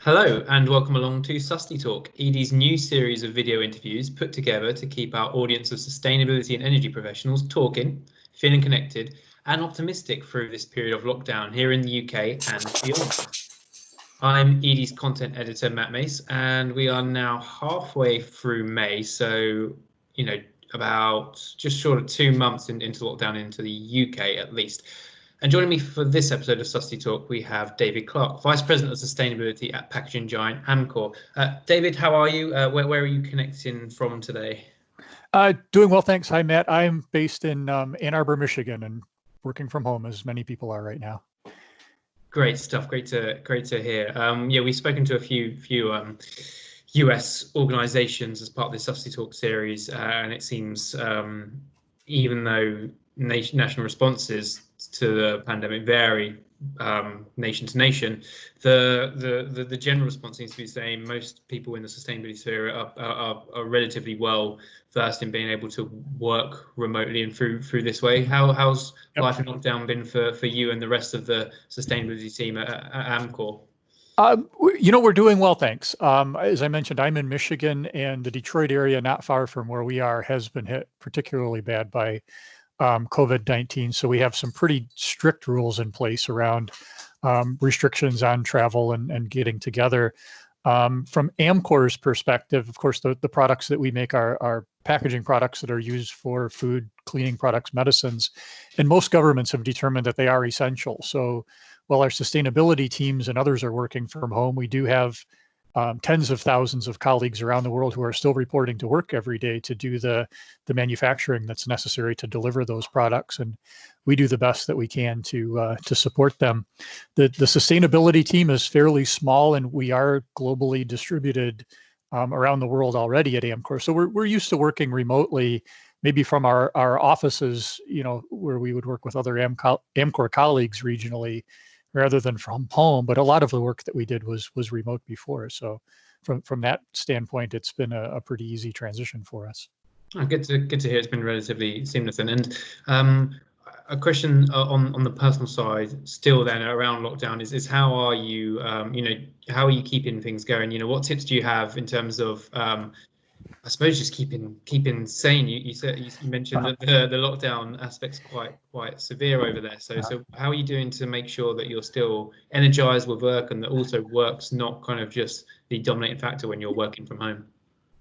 Hello and welcome along to Susty Talk, Edie's new series of video interviews put together to keep our audience of sustainability and energy professionals talking, feeling connected and optimistic through this period of lockdown here in the UK and beyond. I'm Edie's content editor, Matt Mace, and we are now halfway through May, so, about just short of 2 months into lockdown into the UK at least. And joining me for this episode of Susty Talk, we have David Clark, Vice President of Sustainability at packaging giant Amcor. David, how are you? Where are you connecting from today? Doing well, thanks. Hi, Matt. I'm based in Ann Arbor, Michigan, and working from home, as many people are right now. Great stuff. Great to hear. We've spoken to a few US organisations as part of this Susty Talk series, and it seems even though national responses to the pandemic vary nation to nation, the general response seems to be the same. Most people in the sustainability sphere are relatively well versed in being able to work remotely and through this way. How's life in lockdown been for you and the rest of the sustainability team at Amcor? We're doing well, thanks. As I mentioned, I'm in Michigan, and the Detroit area, not far from where we are, has been hit particularly bad by COVID-19. So we have some pretty strict rules in place around restrictions on travel and getting together. From Amcor's perspective, of course, the products that we make are packaging products that are used for food, cleaning products, medicines, and most governments have determined that they are essential. So while our sustainability teams and others are working from home, we do have tens of thousands of colleagues around the world who are still reporting to work every day to do the manufacturing that's necessary to deliver those products, and we do the best that we can to support them. The sustainability team is fairly small, and we are globally distributed around the world already at Amcor. So we're used to working remotely, maybe from our offices, where we would work with other Amcor colleagues regionally, rather than from home. But a lot of the work that we did was remote before. So from that standpoint, it's been a pretty easy transition for us. Oh, good to hear. It's been relatively seamless. And a question on the personal side still then around lockdown is how are you, how are you keeping things going? What tips do you have in terms of, I suppose, just keeping sane? You mentioned that the lockdown aspect's quite severe over there. So how are you doing to make sure that you're still energized with work, and that also work's not kind of just the dominating factor when you're working from home?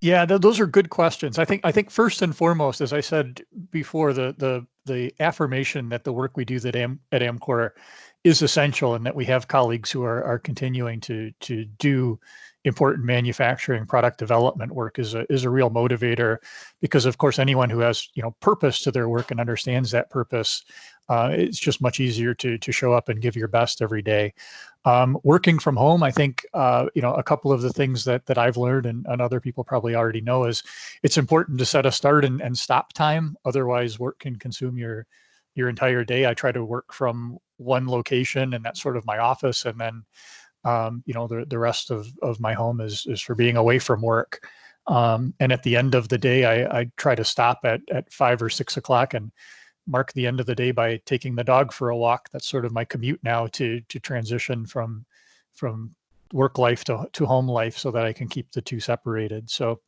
Yeah, those are good questions. I think first and foremost, as I said before, the affirmation that the work we do at Amcor is essential, and that we have colleagues who are continuing to do important manufacturing product development work is a real motivator, because of course anyone who has purpose to their work and understands that purpose, it's just much easier to show up and give your best every day. Working from home, I think a couple of the things that I've learned, and other people probably already know, is it's important to set a start and stop time. Otherwise, work can consume your entire day. I try to work from one location, and that's sort of my office, and then the rest of my home is for being away from work. And at the end of the day, I try to stop at 5 or 6 o'clock and mark the end of the day by taking the dog for a walk. That's sort of my commute now to transition from work life to home life, so that I can keep the two separated. So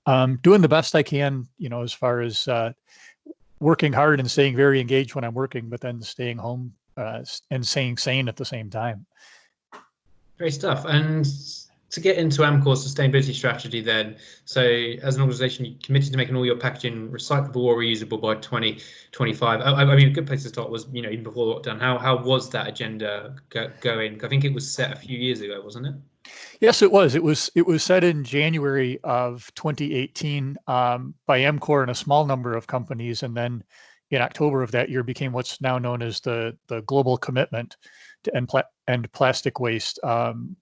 doing the best I can, as far as working hard and staying very engaged when I'm working, but then staying home and staying sane at the same time. Great stuff. And to get into Amcor's sustainability strategy then, so as an organisation, you committed to making all your packaging recyclable or reusable by 2025. I mean, a good place to start was, even before lockdown, how was that agenda going? I think it was set a few years ago, wasn't it? Yes, it was. It was set in January of 2018 by Amcor and a small number of companies, and then in October of that year became what's now known as the Global Commitment to End Plastic Waste,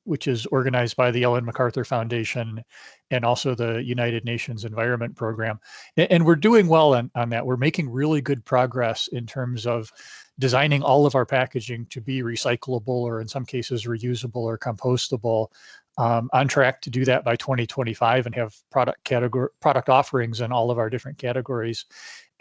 which is organized by the Ellen MacArthur Foundation and also the United Nations Environment Program. And we're doing well on that. We're making really good progress in terms of designing all of our packaging to be recyclable, or in some cases reusable or compostable. On track to do that by 2025 and have product offerings in all of our different categories.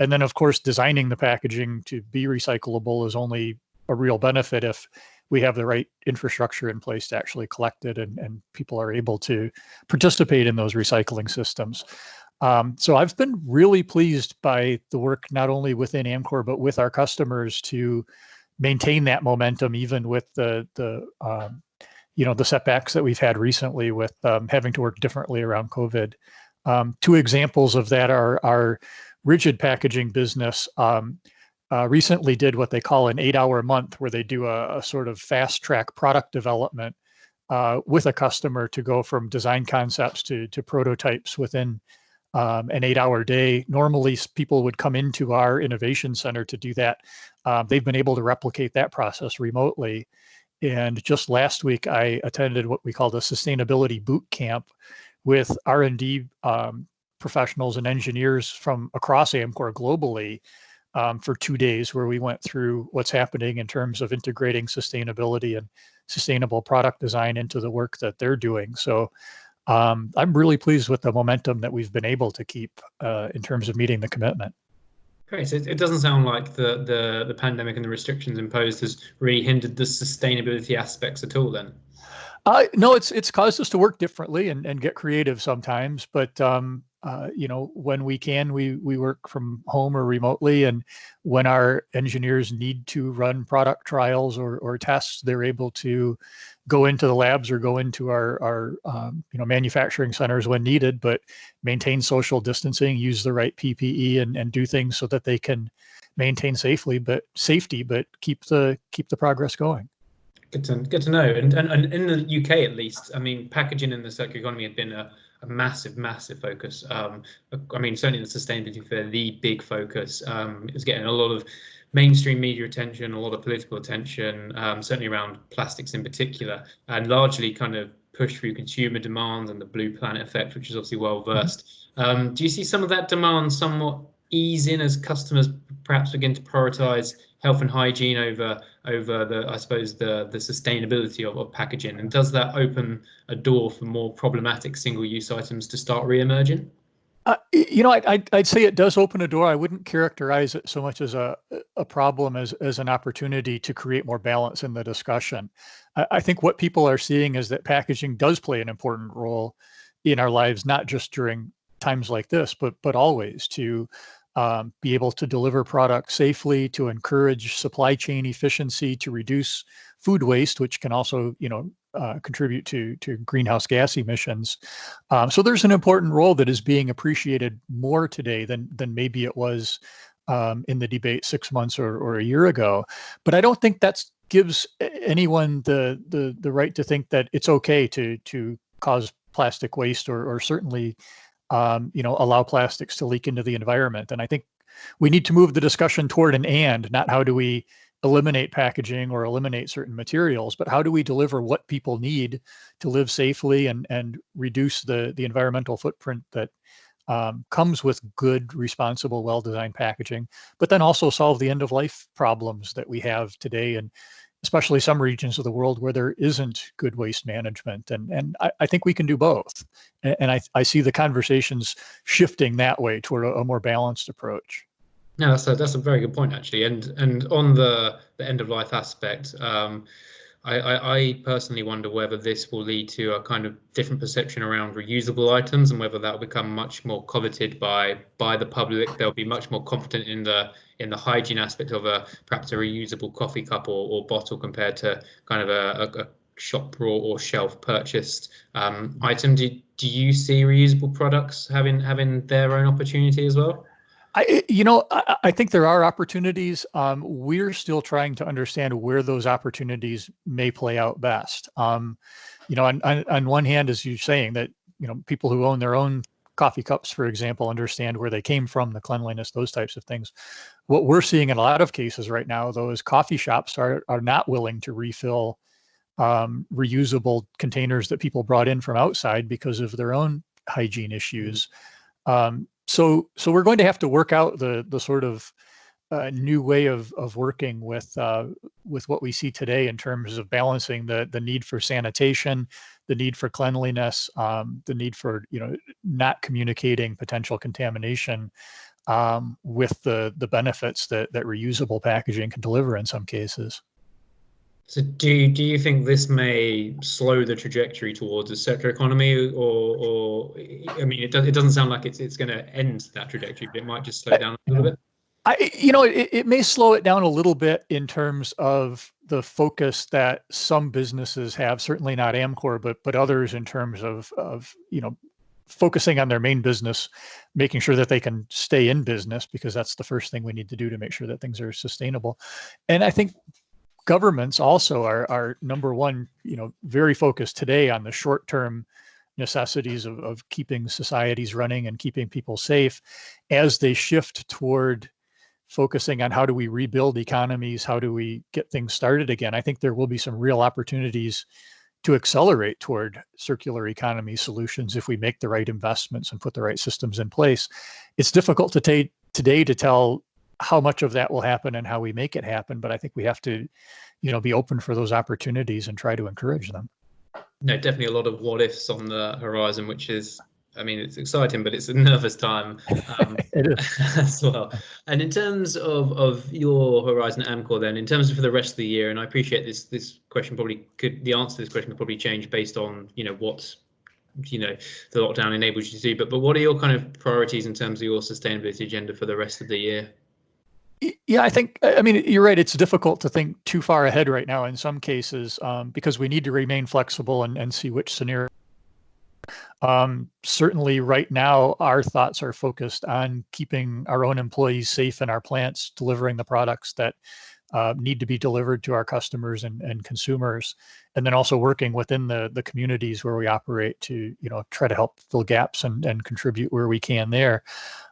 And then, of course, designing the packaging to be recyclable is only a real benefit if we have the right infrastructure in place to actually collect it, and people are able to participate in those recycling systems. So I've been really pleased by the work, not only within Amcor, but with our customers to maintain that momentum, even with the setbacks that we've had recently with having to work differently around COVID. Two examples of that are our rigid packaging business. Recently did what they call an 8-hour month, where they do a sort of fast track product development with a customer to go from design concepts to prototypes within an 8-hour day. Normally, people would come into our innovation center to do that. They've been able to replicate that process remotely. And just last week, I attended what we call the sustainability boot camp with R&D professionals and engineers from across Amcor globally for 2 days, where we went through what's happening in terms of integrating sustainability and sustainable product design into the work that they're doing. So I'm really pleased with the momentum that we've been able to keep in terms of meeting the commitment. Great. So it doesn't sound like the pandemic and the restrictions imposed has really hindered the sustainability aspects at all then. No, it's caused us to work differently and get creative sometimes, but when we can, we work from home or remotely, and when our engineers need to run product trials or tests, they're able to go into the labs or go into our manufacturing centers when needed, but maintain social distancing, use the right PPE, and do things so that they can maintain safety, but keep the progress going. Good to know. And in the UK, at least, I mean, packaging in the circular economy had been a massive focus. I mean, certainly the sustainability for the big focus. It was getting a lot of mainstream media attention, a lot of political attention, certainly around plastics in particular, and largely kind of pushed through consumer demand and the Blue Planet effect, which is obviously well versed. Do you see some of that demand somewhat easing as customers perhaps begin to prioritize health and hygiene over the, I suppose, the sustainability of packaging? And does that open a door for more problematic single-use items to start re-emerging? I'd say it does open a door. I wouldn't characterize it so much as a problem as an opportunity to create more balance in the discussion. I think what people are seeing is that packaging does play an important role in our lives, not just during times like this, but always, to be able to deliver products safely, to encourage supply chain efficiency, to reduce food waste, which can also, contribute to greenhouse gas emissions. So there's an important role that is being appreciated more today than maybe it was in the debate 6 months or a year ago. But I don't think that gives anyone the right to think that it's okay to cause plastic waste or certainly allow plastics to leak into the environment. And I think we need to move the discussion toward an and, not how do we eliminate packaging or eliminate certain materials, but how do we deliver what people need to live safely and reduce the environmental footprint that comes with good, responsible, well-designed packaging, but then also solve the end-of-life problems that we have today, and especially some regions of the world where there isn't good waste management. And I think we can do both. And I see the conversations shifting that way toward a more balanced approach. No, that's a very good point, actually. And on the end of life aspect, I personally wonder whether this will lead to a kind of different perception around reusable items, and whether that will become much more coveted by the public. They'll be much more confident in the hygiene aspect of perhaps a reusable coffee cup or bottle compared to kind of a shop brought or shelf purchased item. Do you see reusable products having their own opportunity as well? I think there are opportunities. We're still trying to understand where those opportunities may play out best. On one hand, as you're saying, that people who own their own coffee cups, for example, understand where they came from, the cleanliness, those types of things. What we're seeing in a lot of cases right now, though, is coffee shops are not willing to refill reusable containers that people brought in from outside because of their own hygiene issues. So we're going to have to work out the sort of new way of working with what we see today in terms of balancing the need for sanitation, the need for cleanliness, the need for not communicating potential contamination with the benefits that reusable packaging can deliver in some cases. So do you think this may slow the trajectory towards a circular economy, or I mean, it doesn't sound like it's going to end that trajectory, but it might just slow it down a little bit. It may slow it down a little bit in terms of the focus that some businesses have, certainly not Amcor, but others in terms of focusing on their main business, making sure that they can stay in business, because that's the first thing we need to do to make sure that things are sustainable. And I think governments also are number one, very focused today on the short-term necessities of keeping societies running and keeping people safe, as they shift toward focusing on how do we rebuild economies, how do we get things started again. I think there will be some real opportunities to accelerate toward circular economy solutions if we make the right investments and put the right systems in place. It's difficult today to tell how much of that will happen and how we make it happen, but I think we have to, be open for those opportunities and try to encourage them. No, definitely a lot of what ifs on the horizon, which is, I mean, it's exciting, but it's a nervous time It is. as well. And in terms of your horizon at Amcor, then, in terms of for the rest of the year, and I appreciate this question the answer to this question could probably change based on what the lockdown enables you to do. But what are your kind of priorities in terms of your sustainability agenda for the rest of the year? Yeah, I mean, you're right. It's difficult to think too far ahead right now in some cases, because we need to remain flexible and see which scenario. Certainly right now, our thoughts are focused on keeping our own employees safe in our plants, delivering the products that need to be delivered to our customers and consumers, and then also working within the communities where we operate to try to help fill gaps and contribute where we can there.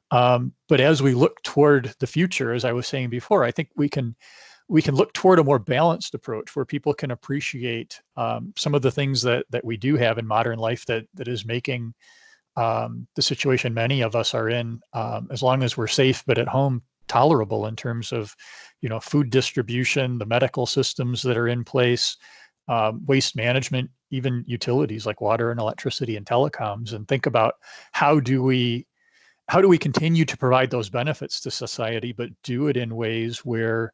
But as we look toward the future, as I was saying before, I think we can look toward a more balanced approach where people can appreciate some of the things that we do have in modern life that is making the situation many of us are in, as long as we're safe but at home, tolerable in terms of food distribution, the medical systems that are in place, waste management, even utilities like water and electricity and telecoms, and think about how do we continue to provide those benefits to society, but do it in ways where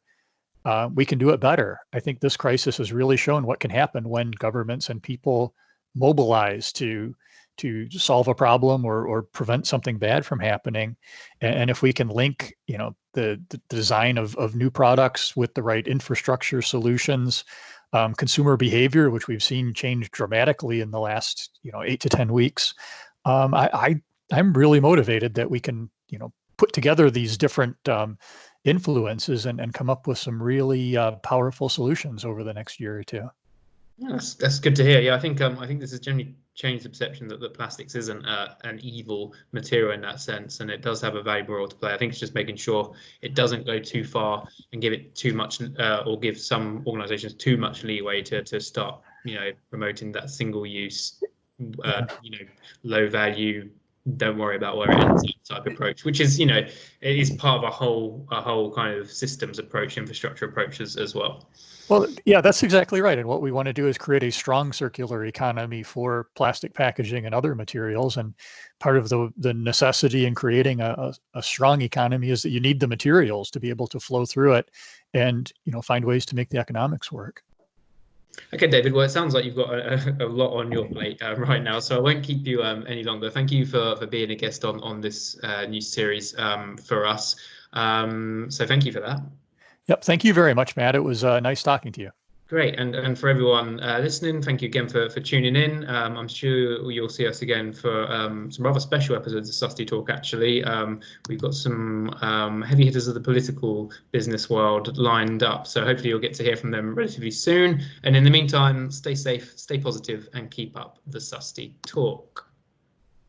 we can do it better. I think this crisis has really shown what can happen when governments and people mobilize to solve a problem or prevent something bad from happening. And if we can link, the design of new products with the right infrastructure solutions, consumer behavior, which we've seen change dramatically in the last 8 to 10 weeks, I'm really motivated that we can, put together these different influences and come up with some really powerful solutions over the next year or two. Yeah, that's good to hear. Yeah, I think this has generally changed the perception that plastics isn't an evil material in that sense, and it does have a valuable role to play. I think it's just making sure it doesn't go too far and give it too much, or give some organisations too much leeway to start, promoting that single use, low value, don't worry about where it ends type approach, which is, it is part of a whole kind of systems approach, infrastructure approach as well. Well, yeah, that's exactly right. And what we want to do is create a strong circular economy for plastic packaging and other materials. And part of the necessity in creating a strong economy is that you need the materials to be able to flow through it and, find ways to make the economics work. Okay, David. Well, it sounds like you've got a lot on your plate right now, so I won't keep you any longer. Thank you for being a guest on this new series for us. So thank you for that. Yep. Thank you very much, Matt. It was nice talking to you. Great. And for everyone listening, thank you again for tuning in. I'm sure you'll see us again for some rather special episodes of Susty Talk, actually. We've got some heavy hitters of the political business world lined up, so hopefully you'll get to hear from them relatively soon. And in the meantime, stay safe, stay positive, and keep up the Susty Talk.